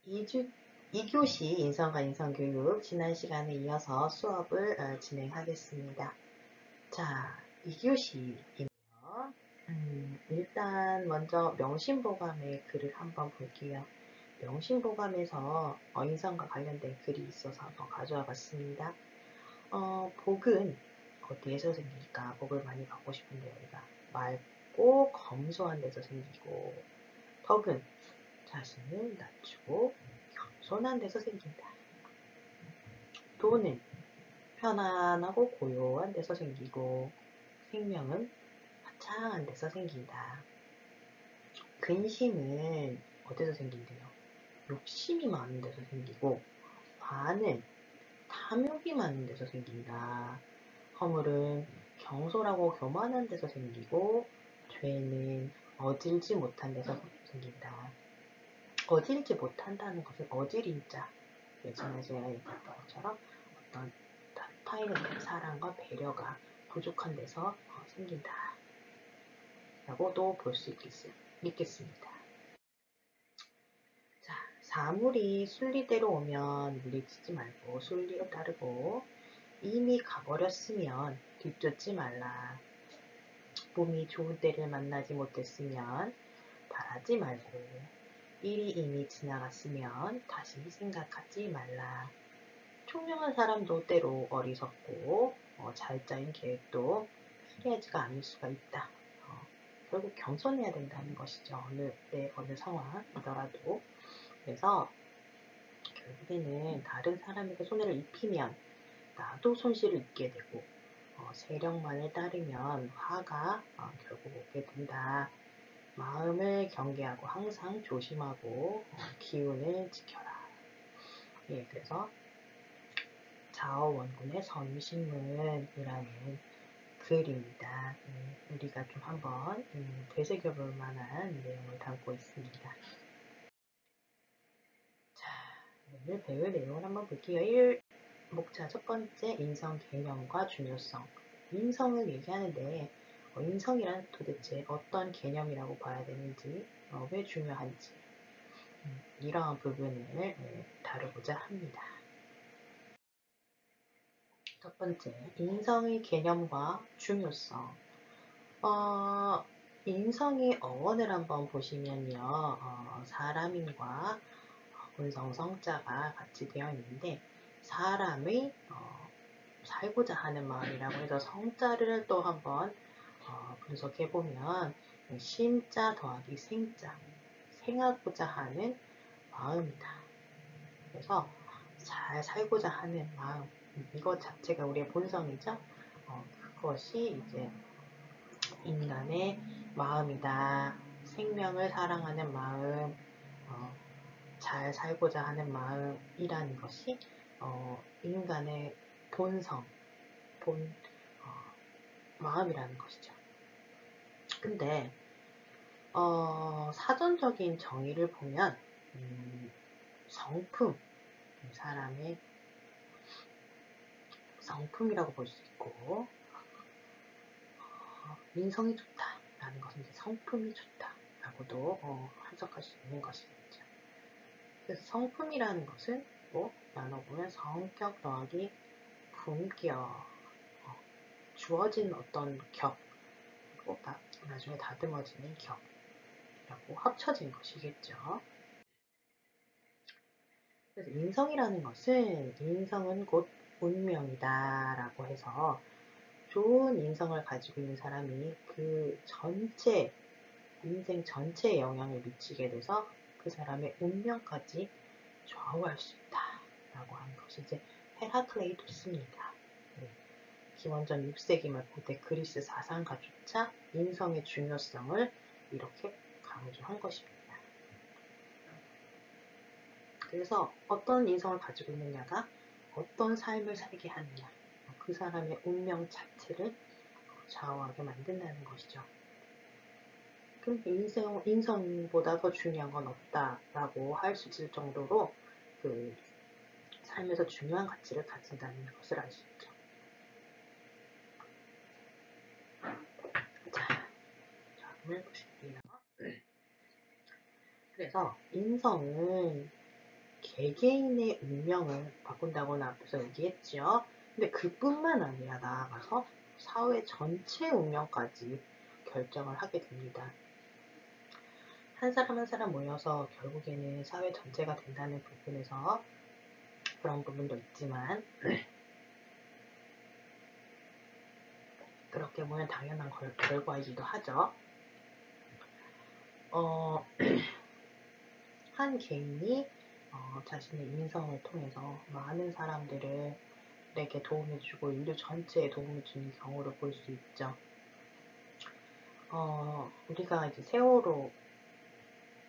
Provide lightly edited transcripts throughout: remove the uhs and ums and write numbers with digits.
2교시 인성과 인성교육 지난 시간에 이어서 수업을 진행하겠습니다. 자, 2교시이며 일단 먼저 명심보감의 글을 한번 볼게요. 명심보감에서 인성과 관련된 글이 있어서 한번 가져와 봤습니다. 복은 어디에서 생길까? 복을 많이 받고 싶은데 우리가 맑고 검소한 데서 생기고, 덕은 자신을 낮추고 겸손한 데서 생긴다. 도는 편안하고 고요한 데서 생기고, 생명은 화창한 데서 생긴다. 근심은 어디서 생긴대요? 욕심이 많은 데서 생기고, 화는 탐욕이 많은 데서 생긴다. 허물은 경솔하고 교만한 데서 생기고, 죄는 어질지 못한 데서 생긴다. 어질지 못한다는 것은 어질인자, 예전에 제가 얘기했던 것처럼 어떤 타인에 사랑과 배려가 부족한 데서 생긴다 라고도 볼 수 있겠습니다. 자, 사물이 순리대로 오면 물리치지 말고 순리에 따르고, 이미 가버렸으면 뒤쫓지 말라. 몸이 좋은 때를 만나지 못했으면 바라지 말고, 일이 이미 지나갔으면 다시 생각하지 말라. 총명한 사람도 때로 어리석고 잘 짜인 계획도 수리하지가 않을 수가 있다. 결국 겸손해야 된다는 것이죠. 어느 상황이더라도. 그래서 결국에는 다른 사람에게 손해를 입히면 나도 손실을 입게 되고, 세력만을 따르면 화가 결국 오게 된다. 마음을 경계하고 항상 조심하고 기운을 지켜라. 예, 그래서 자어원군의 선유신문이라는 글입니다. 우리가 좀 한번 되새겨볼 만한 내용을 담고 있습니다. 자, 오늘 배울 내용을 한번 볼게요. 1목차 첫 번째, 인성 개념과 중요성. 인성을 얘기하는데 인성이란 도대체 어떤 개념이라고 봐야 되는지, 왜 중요한지, 이러한 부분을 다루고자 합니다. 첫 번째, 인성의 개념과 중요성. 인성의 어원을 한번 보시면요, 사람인과 본성 성자가 같이 되어 있는데, 사람의 살고자 하는 마음이라고 해서 성자를 또 한번 분석해보면 신자 더하기 생자, 생하고자 하는 마음이다. 그래서 잘 살고자 하는 마음, 이것 자체가 우리의 본성이죠. 그것이 이제 인간의 마음이다. 생명을 사랑하는 마음, 잘 살고자 하는 마음이라는 것이 인간의 본성, 마음이라는 것이죠. 근데 사전적인 정의를 보면 성품, 사람의 성품이라고 볼 수 있고, 인성이 좋다라는 것은 이제 성품이 좋다라고도 해석할 수 있는 것이겠죠. 그래서 성품이라는 것은 뭐 나눠보면 성격 더하기 품격, 주어진 어떤 격, 그리고 나중에 다듬어지는 격이라고 합쳐진 것이겠죠. 그래서 인성이라는 것은, 인성은 곧 운명이다 라고 해서 좋은 인성을 가지고 있는 사람이 그 전체, 인생 전체에 영향을 미치게 돼서 그 사람의 운명까지 좌우할 수 있다 라고 하는 것이 이제 헤라클레이토스입니다. 기원전 6세기 말 고대 그리스 사상가조차 인성의 중요성을 이렇게 강조한 것입니다. 그래서 어떤 인성을 가지고 있느냐가 어떤 삶을 살게 하느냐, 그 사람의 운명 자체를 좌우하게 만든다는 것이죠. 그럼 인성보다 더 중요한 건 없다라고 할 수 있을 정도로 그 삶에서 중요한 가치를 가진다는 것을 알 수 있죠. 자, 다음을 보실게요. 그래서 인성은 개개인의 운명을 바꾼다고는 앞에서 얘기했죠. 근데 그뿐만 아니라 나아가서 사회 전체 운명까지 결정을 하게 됩니다. 한 사람 한 사람 모여서 결국에는 사회 전체가 된다는 부분에서 그런 부분도 있지만 그렇게 보면 당연한 결과이기도 하죠. 한 개인이 자신의 인성을 통해서 많은 사람들에게 도움을 주고 인류 전체에 도움을 주는 경우를 볼 수 있죠. 우리가 이제 세월호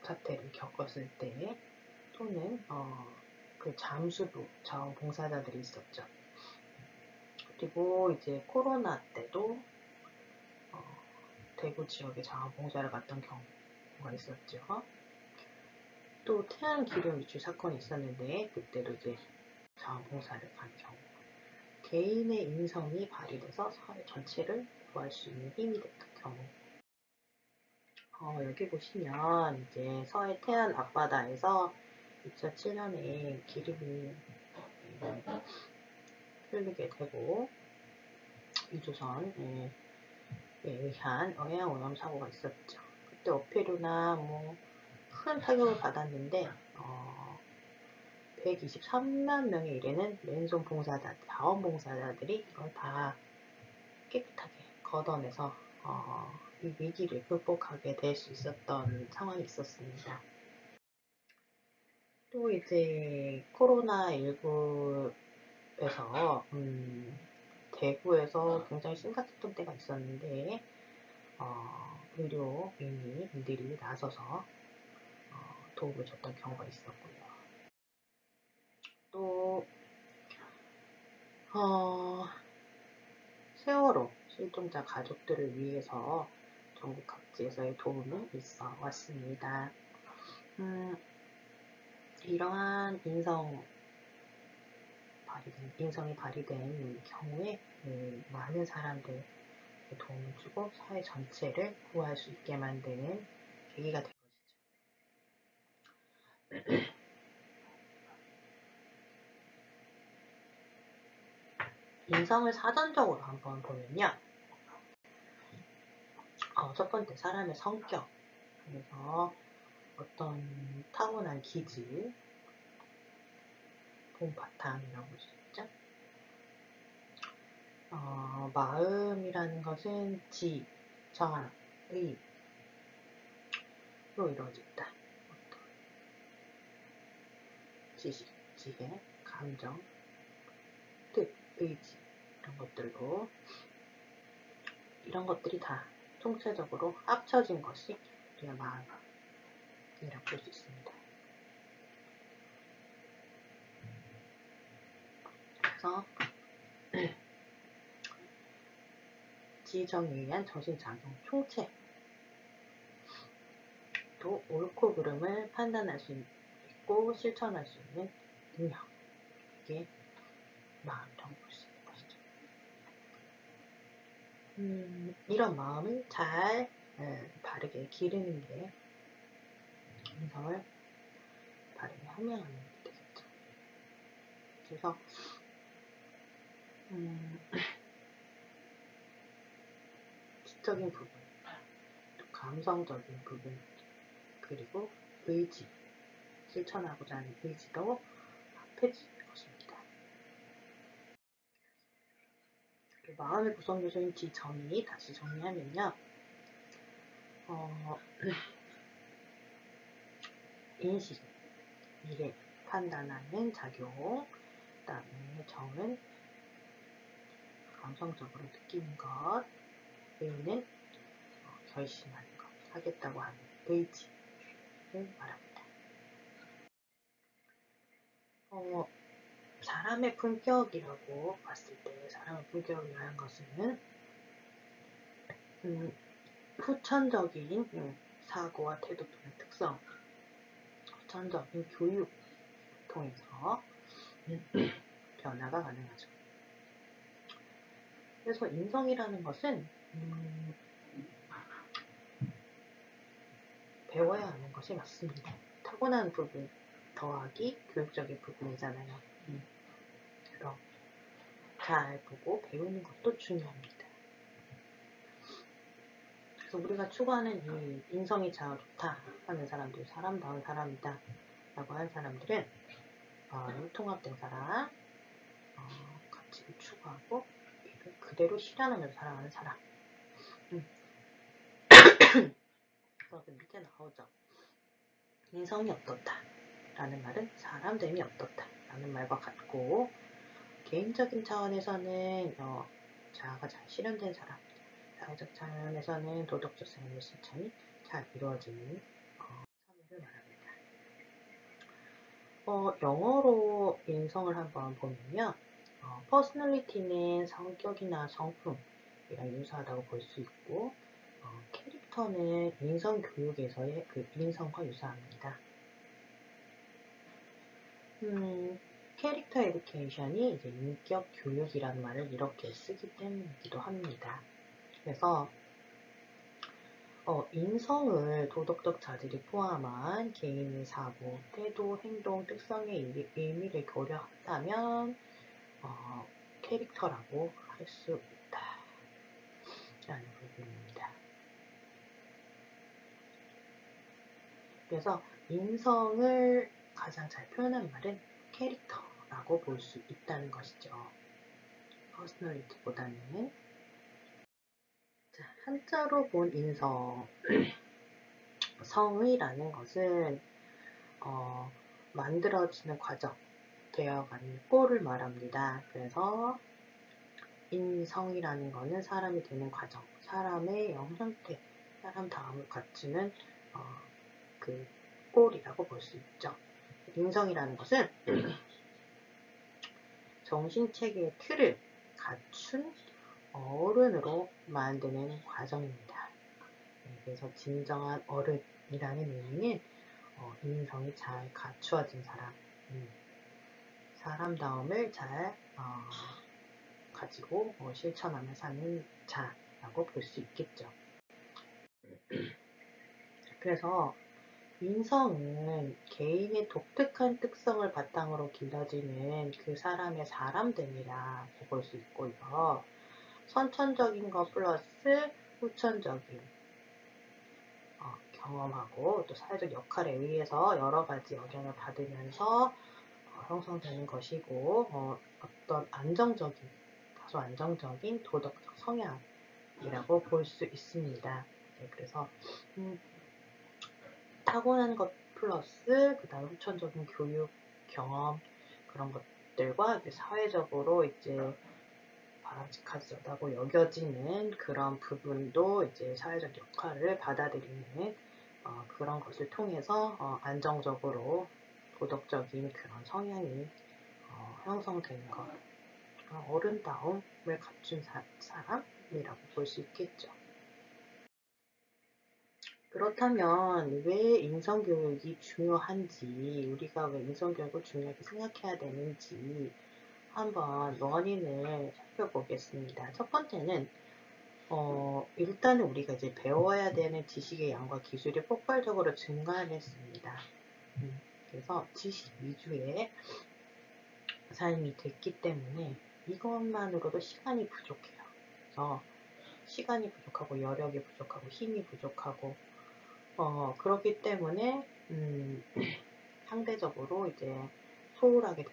사태를 겪었을 때 또는 그 잠수부 자원봉사자들이 있었죠. 그리고 이제 코로나 때도 대구 지역에 자원봉사를 갔던 경우가 있었죠. 또 태양기름 유출 사건이 있었는데 그때도 이제 자원봉사를 간 경우, 개인의 인성이 발휘돼서 사회 전체를 구할 수 있는 힘이 됐던 경우. 여기 보시면 이제 서해 태안 앞바다에서 2007년에 기름이 흘리게 되고 유조선에 의한 어양오염 사고가 있었죠. 그때 어패류나 큰 타격을 받았는데 123만 명에 이르는 맨손 봉사자, 자원봉사자들이 이걸 다 깨끗하게 걷어내서 이 위기를 극복하게 될 수 있었던 상황이 있었습니다. 또 이제 코로나19에서 대구에서 굉장히 심각했던 때가 있었는데 의료인들이 나서서 도움을 줬던 경우가 있었고요. 또 세월호 실종자 가족들을 위해서 전국 각지에서의 도움이 있어 왔습니다. 이러한 인성이 발휘된 경우에 많은 사람들에게 도움을 주고 사회 전체를 구할 수 있게 만드는 계기가 된 것이죠. 인성을 사전적으로 한번 보면요. 첫 번째, 사람의 성격, 그래서 어떤 타고난 기질, 봄바탕이라고 볼 수 있죠. 마음이라는 것은 지, 정, 의, 로 이루어진다. 지식, 지혜, 감정, 뜻, 의지, 이런 것들이 다 총체적으로 합쳐진 것이 우리가 마음이라고 볼 수 있습니다. 그래서 지정에 의한 정신작용 총체, 또 옳고 그름을 판단할 수 있고 실천할 수 있는 능력, 이게 마음이라고 볼 수 있는 것이죠. 이런 마음을 잘 바르게 기르는 게 인성을 바르게 함양하는 게 되겠죠. 그래서 지적인 부분, 또 감성적인 부분, 그리고 의지, 실천하고자 하는 의지도 합해질 것입니다. 마음의 구성 요소인 지정의 다시 정리하면요. 인식, 미래, 판단하는 작용, 그 다음에 정은 감성적으로 느끼는 것, 의는 결심하는 것, 하겠다고 하는 의지를 말합니다. 사람의 품격이라고 봤을 때 사람의 품격이라는 것은 후천적인 사고와 태도 또는 특성, 후천적인 교육 통해서 변화가 가능하죠. 그래서 인성이라는 것은 배워야 하는 것이 맞습니다. 타고난 부분, 더하기 교육적인 부분이잖아요. 그럼 잘 보고 배우는 것도 중요합니다. 그래서 우리가 추구하는 이 인성이 참 좋다 하는 사람들, 사람다운 사람이다 라고 하는 사람들은 통합된 사람, 가치를 추구하고 이를 그대로 실현하면서 살아가는 사람. 그래서 밑에 나오죠. 인성이 어떻다 라는 말은 사람됨이 어떻다 라는 말과 같고, 개인적인 차원에서는 자아가 잘 실현된 사람, 사회적 차원에서는 도덕적 삶의 실천이 잘 이루어지는 사람을 말합니다. 영어로 인성을 한번 보면요. 퍼스널리티는 성격이나 성품이랑 유사하다고 볼 수 있고, 캐릭터는 인성 교육에서의 그 인성과 유사합니다. 캐릭터 에듀케이션이 이제 인격 교육이라는 말을 이렇게 쓰기 때문이기도 합니다. 그래서 인성을 도덕적 자질이 포함한 개인의 사고, 태도, 행동, 특성의 의미를 고려한다면 캐릭터라고 할 수 있다 라는 부분입니다. 그래서 인성을 가장 잘 표현한 말은 캐릭터라고 볼 수 있다는 것이죠. 퍼스널리티보다는. 자, 한자로 본 인성. 성의라는 것은 만들어지는 과정, 되어가는 꼴을 말합니다. 그래서 인성이라는 것은 사람이 되는 과정, 사람의 형태, 사람다움을 갖추는 그 꼴이라고 볼 수 있죠. 인성이라는 것은 정신체계의 틀을 갖춘 어른으로 만드는 과정입니다. 그래서 진정한 어른이라는 의미는 인성이 잘 갖추어진 사람, 사람다움을 잘 가지고 실천하며 사는 자라고 볼 수 있겠죠. 그래서 인성은 개인의 독특한 특성을 바탕으로 길러지는 그 사람의 사람됨이라고 볼 수 있고요. 선천적인 것 플러스 후천적인 경험하고 또 사회적 역할에 의해서 여러 가지 영향을 받으면서 형성되는 것이고, 어떤 다소 안정적인 도덕적 성향이라고 볼 수 있습니다. 네, 그래서 타고난 것 플러스 그 다음 후천적인 교육, 경험 그런 것들과 사회적으로 이제 바람직하다고 여겨지는 그런 부분도 이제 사회적 역할을 받아들이는 그런 것을 통해서 안정적으로 도덕적인 그런 성향이 형성되는 것, 어른다움을 갖춘 사람이라고 볼 수 있겠죠. 그렇다면 왜 인성교육이 중요한지, 우리가 왜 인성교육을 중요하게 생각해야 되는지 한번 원인을 살펴보겠습니다. 첫 번째는 일단은 우리가 이제 배워야 되는 지식의 양과 기술이 폭발적으로 증가했습니다. 그래서 지식 위주의 삶이 됐기 때문에 이것만으로도 시간이 부족해요. 그래서 시간이 부족하고 여력이 부족하고 힘이 부족하고 그렇기 때문에 상대적으로 이제 소홀하게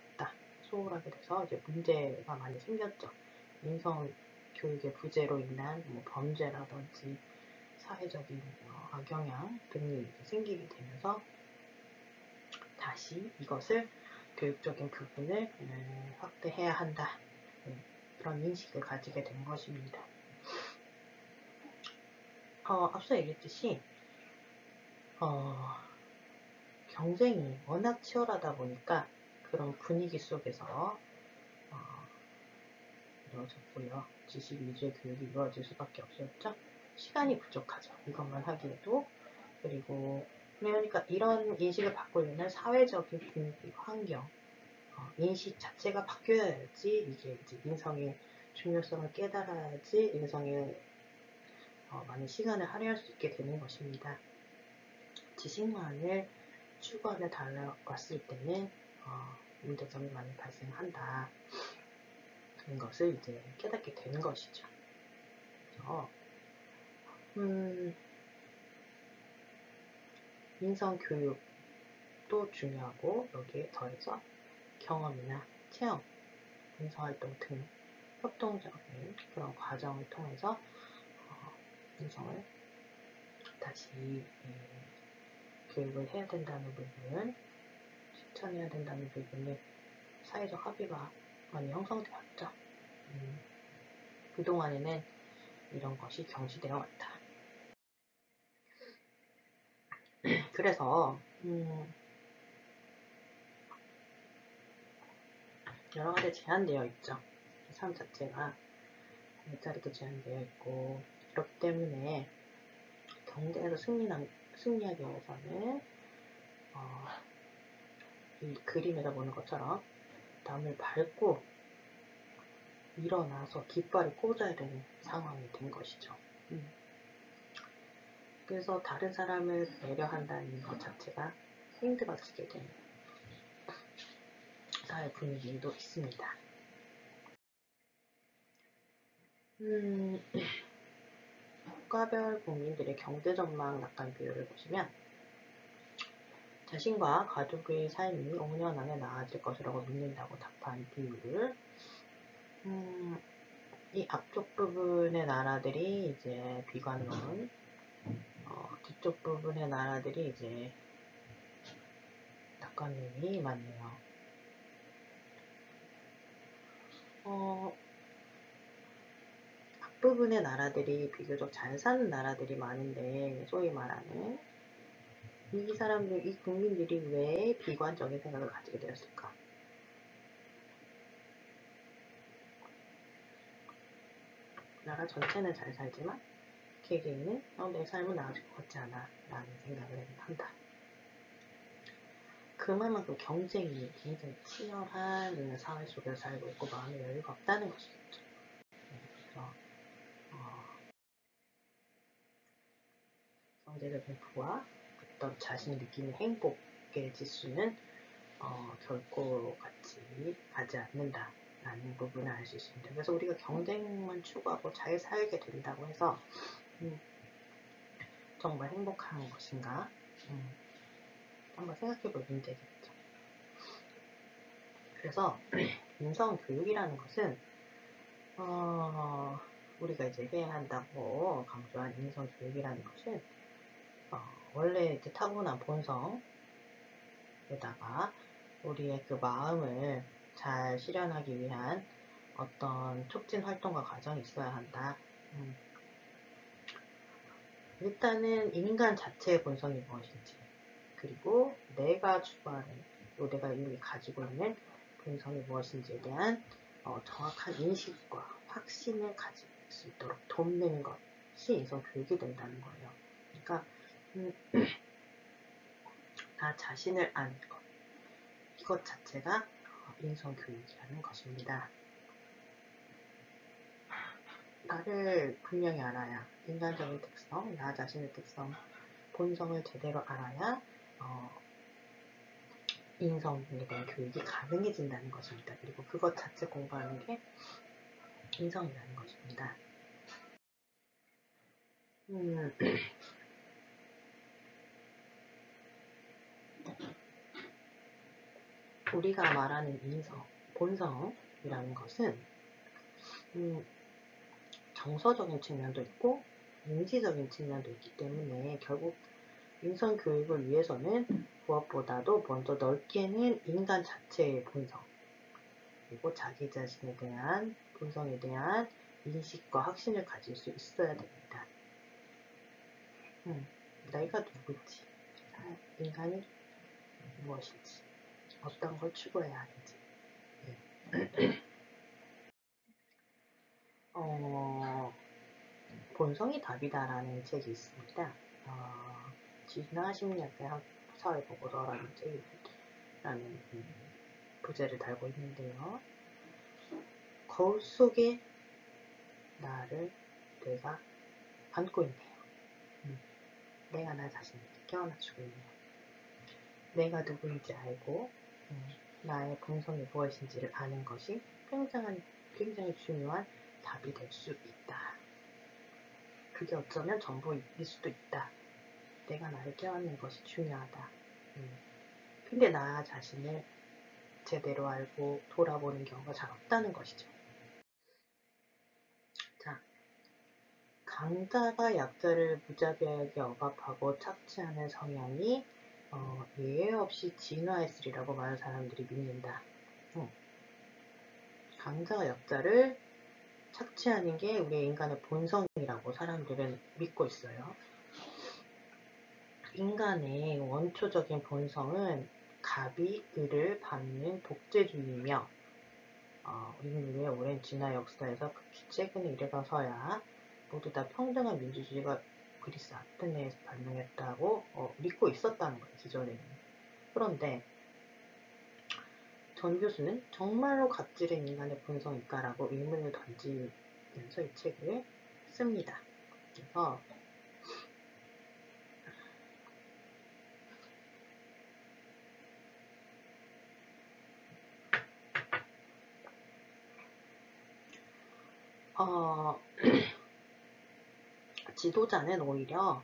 돼서 이제 문제가 많이 생겼죠. 인성 교육의 부재로 인한 범죄라든지 사회적인 악영향 등이 생기게 되면서 다시 이것을 교육적인 부분을 확대해야 한다. 그런 인식을 가지게 된 것입니다. 앞서 얘기했듯이 경쟁이 워낙 치열하다 보니까 그런 분위기 속에서 이루어졌고요. 지식 위주의 교육이 이루어질 수밖에 없었죠. 시간이 부족하죠. 이것만 하기에도. 그리고 그러니까 이런 인식을 바꾸려면 사회적인 분위기, 환경, 인식 자체가 바뀌어야지 이게 이제 인성의 중요성을 깨달아야지 인성에 많은 시간을 할애할 수 있게 되는 것입니다. 지식만을 추구하며 달려왔을 때는 문제점이 많이 발생한다. 그런 것을 이제 깨닫게 되는 것이죠. 그래서 인성교육도 중요하고 여기에 더해서 경험이나 체험, 봉사활동 등 협동적인 그런 과정을 통해서 인성을 다시 교육을 해야 된다는 부분, 실천해야 된다는 부분에 사회적 합의가 많이 형성되었죠. 그동안에는 이런 것이 경시되어 왔다. 그래서 여러 가지 제한되어 있죠. 삶 자체가 일자리도 제한되어 있고, 그렇기 때문에 경제에서 승리하기 위해서는 이 그림에서 보는 것처럼 남을 밟고 일어나서 깃발을 꽂아야 되는 상황이 된 것이죠. 그래서 다른 사람을 배려한다는 것 자체가 힘들어지게 되는 사회 분위기도 있습니다. 국가별 국민들의 경제 전망 약간 비율을 보시면 자신과 가족의 삶이 5년 안에 나아질 것이라고 믿는다고 답한 비율을 이 앞쪽 부분의 나라들이 이제 비관론, 뒤쪽 부분의 나라들이 이제 낙관론이 많네요. 앞부분의 나라들이 비교적 잘 사는 나라들이 많은데, 소위 말하는 이 사람들, 이 국민들이 왜 비관적인 생각을 가지게 되었을까? 나라 전체는 잘 살지만 개개인은 내 삶은 나아질 것 같지 않아 라는 생각을 한다. 그만큼 경쟁이 굉장히 치열한 사회 속에서 살고 있고 마음의 여유가 없다는 것이겠죠. 그래서 경제적인 부와 어떤 자신이 느끼는 행복의 지수는 결코 같이 가지 않는다라는 부분을 알 수 있습니다. 그래서 우리가 경쟁만 추구하고 잘 살게 된다고 해서 정말 행복한 것인가? 한번 생각해 볼 문제겠죠. 그래서 인성교육이라는 것은 우리가 이제 해야 한다고 강조한 인성교육이라는 것은 원래 이제 타고난 본성에다가 우리의 그 마음을 잘 실현하기 위한 어떤 촉진 활동과 과정이 있어야 한다. 일단은 인간 자체의 본성이 무엇인지, 그리고 내가 추구하는, 또 내가 이미 가지고 있는 본성이 무엇인지에 대한 정확한 인식과 확신을 가질 수 있도록 돕는 것이 인성교육이 된다는 거예요. 그러니까 나 자신을 아는 것, 이것 자체가 인성교육이라는 것입니다. 나를 분명히 알아야, 인간적인 특성, 나 자신의 특성, 본성을 제대로 알아야 인성에 대한 교육이 가능해진다는 것입니다. 그리고 그것 자체 공부하는 게 인성이라는 것입니다. 우리가 말하는 인성, 본성이라는 것은 정서적인 측면도 있고 인지적인 측면도 있기 때문에 결국 인성 교육을 위해서는 무엇보다도 먼저 넓게는 인간 자체의 본성, 그리고 자기 자신에 대한 본성에 대한 인식과 확신을 가질 수 있어야 됩니다. 내가 누구지, 인간이 무엇인지, 어떤 걸 추구해야 하는지. 본성이 답이다라는 책이 있습니다. 지나 심리학의 사회 보고서라는 책이라는 부제를 달고 있는데요. 거울 속에 나를 내가 안고 있네요. 내가 나 자신을 깨어나주고 있네요. 내가 누구인지 알고 나의 본성이 무엇인지를 아는 것이 굉장히 중요한 답이 될 수 있다. 그게 어쩌면 전부일 수도 있다. 내가 나를 깨닫는 것이 중요하다. 근데 나 자신을 제대로 알고 돌아보는 경우가 잘 없다는 것이죠. 자, 강자가 약자를 무자비하게 억압하고 착취하는 성향이 예외 없이 진화했으리라고 많은 사람들이 믿는다. 강자가 약자를 착취하는 게 우리 인간의 본성이라고 사람들은 믿고 있어요. 인간의 원초적인 본성은 갑이 을을 받는 독재주의이며 인류의 오랜 진화 역사에서 극히 최근에 이르러서야 모두 다 평등한 민주주의가 그리스 아테네에서 발명했다고 믿고 있었다는 거예요, 기존에는. 그런데 전 교수는 정말로 갑질은 인간의 본성일까라고 의문을 던지면서 이 책을 씁니다. 그래서 지도자는 오히려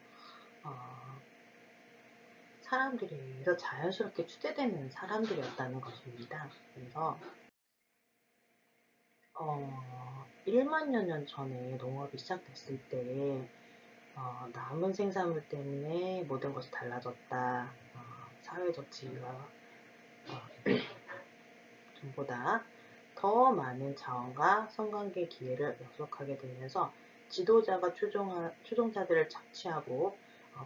사람들이 의해서 자연스럽게 추대되는 사람들이었다는 것입니다. 그래서 1만여 년 전에 농업이 시작됐을 때 남은 생산물 때문에 모든 것이 달라졌다. 사회적 지위가 전보다 더 많은 자원과 성관계 기회를 약속하게 되면서 지도자가 추종자들을 착취하고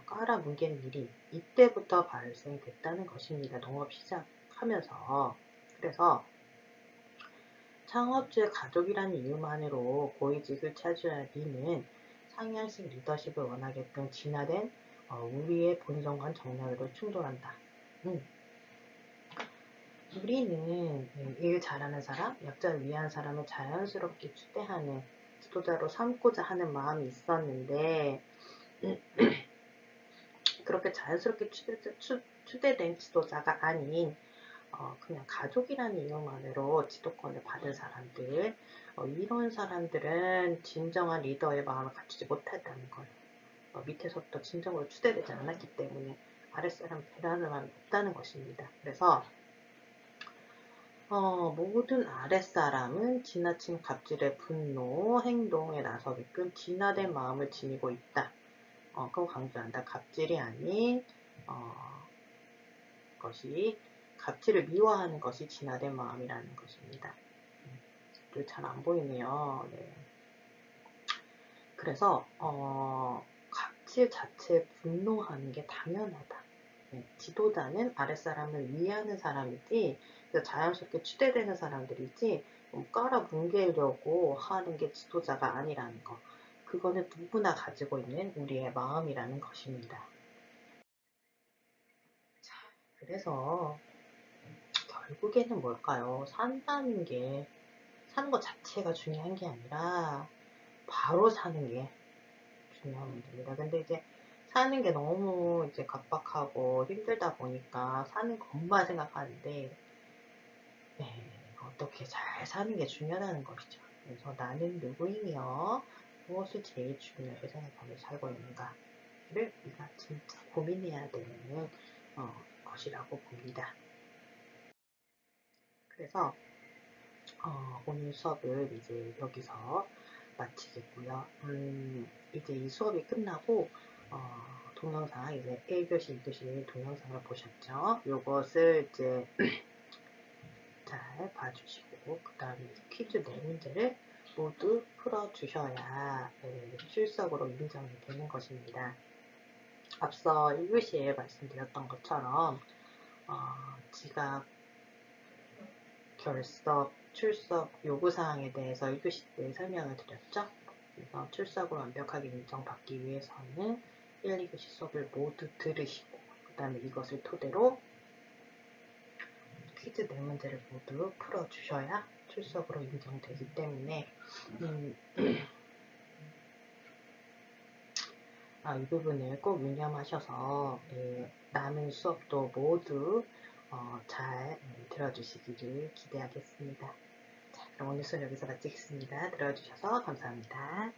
깔아뭉개는 일이 이때부터 발생됐다는 것입니다. 농업 시작하면서. 그래서 창업주의 가족이라는 이유만으로 고위직을 차지할 리는 상향식 리더십을 원하게끔 진화된 우리의 본성과 정략으로 충돌한다. 우리는 일 잘하는 사람, 약자를 위한 사람을 자연스럽게 추대하는 지도자로 삼고자 하는 마음이 있었는데 그렇게 자연스럽게 추대된 지도자가 아닌 그냥 가족이라는 이유만으로 지도권을 받은 사람들, 이런 사람들은 진정한 리더의 마음을 갖추지 못했다는 거예요. 밑에서부터 진정으로 추대되지 않았기 때문에 아랫사람 배려하는 마음이 없다는 것입니다. 그래서 모든 아랫사람은 지나친 갑질의 분노, 행동에 나서게끔 진화된 마음을 지니고 있다. 그거 강조한다. 갑질이 아닌 것이 갑질을 미워하는 것이 진화된 마음이라는 것입니다. 잘 안 보이네요. 네. 그래서 갑질 자체에 분노하는 게 당연하다. 네. 지도자는 아랫사람을 위하는 사람이지 자연스럽게 추대되는 사람들이지 깔아뭉개려고 하는 게 지도자가 아니라는 거. 그거는 누구나 가지고 있는 우리의 마음이라는 것입니다. 자, 그래서 결국에는 뭘까요? 사는 것 자체가 중요한 게 아니라 바로 사는 게 중요한 문제입니다. 근데 이제 사는 게 너무 이제 각박하고 힘들다 보니까 사는 것만 생각하는데 어떻게 잘 사는 게 중요하다는 것이죠. 그래서 나는 누구이며 무엇을 제일 중요하게 생각하며 살고 있는가를 우리가 진짜 고민해야 되는 것이라고 봅니다. 그래서 오늘 수업을 이제 여기서 마치겠고요. 이제 이 수업이 끝나고 동영상 이제 1교시, 2교시 동영상을 보셨죠? 요것을 이제 잘 봐주시고 그 다음에 퀴즈 4문제를 모두 풀어주셔야 출석으로 인정이 되는 것입니다. 앞서 1교시에 말씀드렸던 것처럼 지각, 결석, 출석 요구사항에 대해서 1교시 때 설명을 드렸죠. 그래서 출석을 완벽하게 인정받기 위해서는 1, 2교시 수업을 모두 들으시고 그 다음에 이것을 토대로 퀴즈 4문제를 모두 풀어주셔야 출석으로 인정되기 때문에 이 부분을 꼭 유념하셔서 남은 수업도 모두 잘 들어주시기를 기대하겠습니다. 자, 그럼 오늘 수업 여기서 마치겠습니다. 들어주셔서 감사합니다.